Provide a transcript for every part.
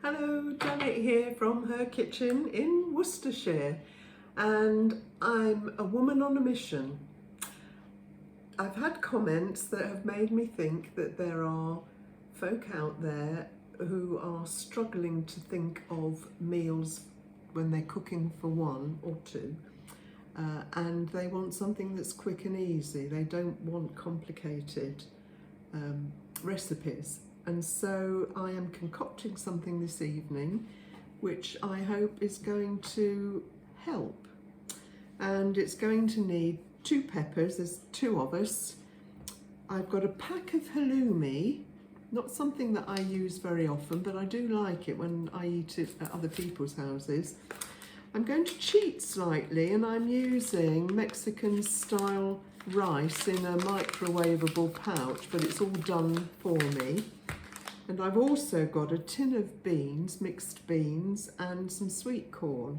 Hello, Janet here from her kitchen in Worcestershire, and I'm a woman on a mission. I've had comments that have made me think that there are folk out there who are struggling to think of meals when they're cooking for one or two, and they want something that's quick and easy. They don't want complicated recipes. And so I am concocting something this evening which I hope is going to help. And it's going to need 2 peppers, there's 2 of us. I've got a pack of halloumi, not something that I use very often, but I do like it when I eat it at other people's houses. I'm going to cheat slightly, and I'm using Mexican style rice in a microwavable pouch, but it's all done for me. And I've also got a tin of beans, mixed beans, and some sweet corn.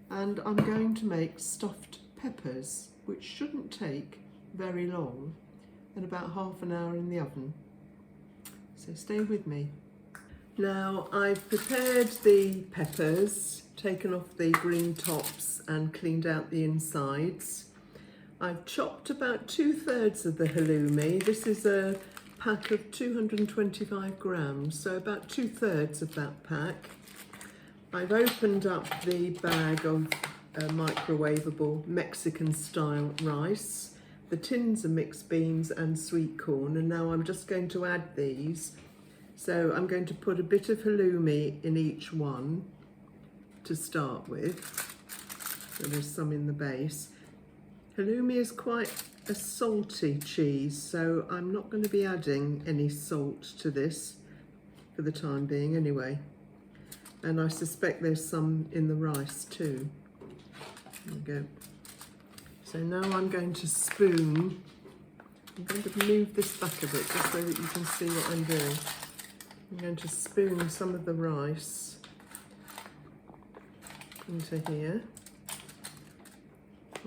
And I'm going to make stuffed peppers, which shouldn't take very long, and about half an hour in the oven. So stay with me. Now I've prepared the peppers, taken off the green tops and cleaned out the insides. I've chopped about 2/3 of the halloumi. This is a pack of 225 grams, so about 2/3 of that pack. I've opened up the bag of microwavable Mexican style rice. The tins are mixed beans and sweet corn, and now I'm just going to add these. So I'm going to put a bit of halloumi in each one to start with. So there's some in the base. Halloumi is quite a salty cheese, so I'm not going to be adding any salt to this for the time being anyway. And I suspect there's some in the rice too. There we go. So now I'm going to spoon. I'm going to move this back a bit just so that you can see what I'm doing. I'm going to spoon some of the rice into here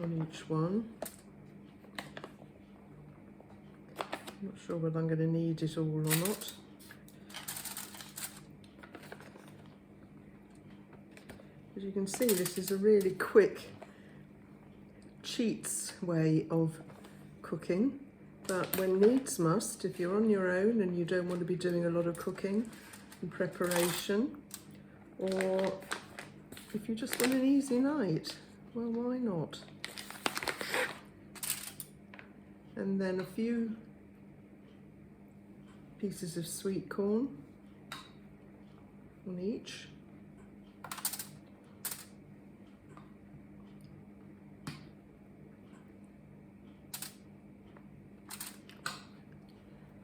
on each one. Not sure whether I'm going to need it all or not. As you can see, this is a really quick cheats way of cooking, but when needs must, if you're on your own and you don't want to be doing a lot of cooking and preparation, or if you just want an easy night, well, why not? And then a few pieces of sweet corn on each.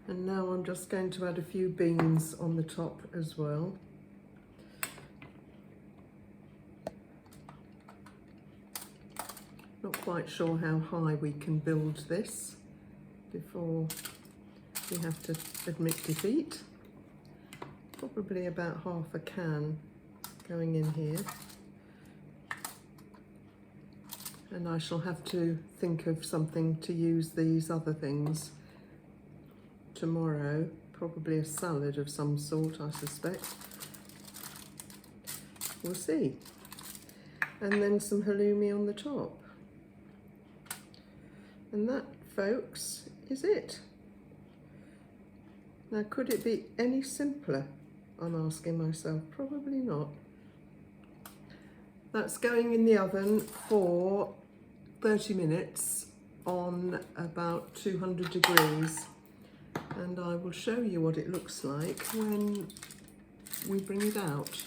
And now I'm just going to add a few beans on the top as well. Not quite sure how high we can build this before we have to admit defeat. Probably about half a can going in here. And I shall have to think of something to use these other things tomorrow. Probably a salad of some sort, I suspect. We'll see. And then some halloumi on the top. And that, folks, is it. Now, could it be any simpler? I'm asking myself. Probably not. That's going in the oven for 30 minutes on about 200 degrees. And I will show you what it looks like when we bring it out.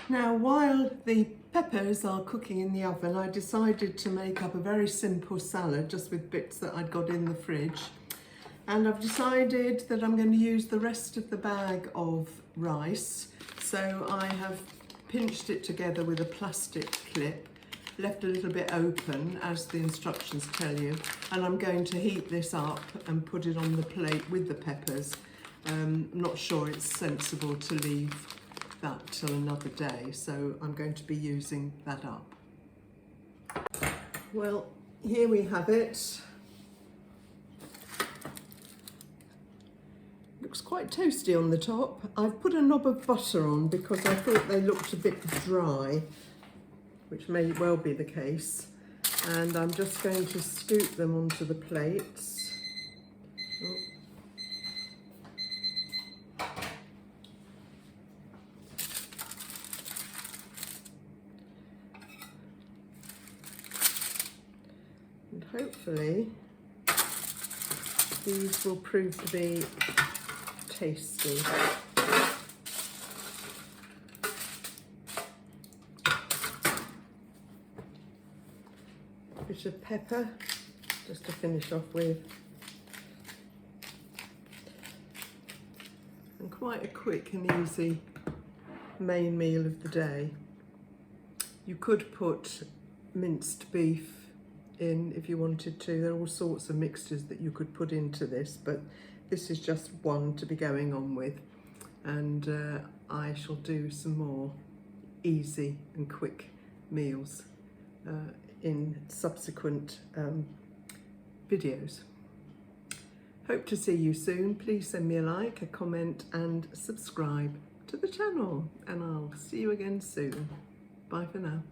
Now, while the peppers are cooking in the oven, I decided to make up a very simple salad just with bits that I'd got in the fridge. And I've decided that I'm going to use the rest of the bag of rice. So I have pinched it together with a plastic clip, left a little bit open as the instructions tell you, and I'm going to heat this up and put it on the plate with the peppers. I'm not sure it's sensible to leave that till another day, so I'm going to be using that up. Well, here we have it. Looks quite toasty on the top. I've put a knob of butter on because I thought they looked a bit dry, which may well be the case. And I'm just going to scoop them onto the plates. Oh. And hopefully these will prove to be tasty. Bit of pepper just to finish off with, and quite a quick and easy main meal of the day. You could put minced beef in if you wanted to. There are all sorts of mixtures that you could put into this, but this is just one to be going on with, and I shall do some more easy and quick meals in subsequent videos. Hope to see you soon. Please send me a like, a comment and subscribe to the channel, and I'll see you again soon. Bye for now.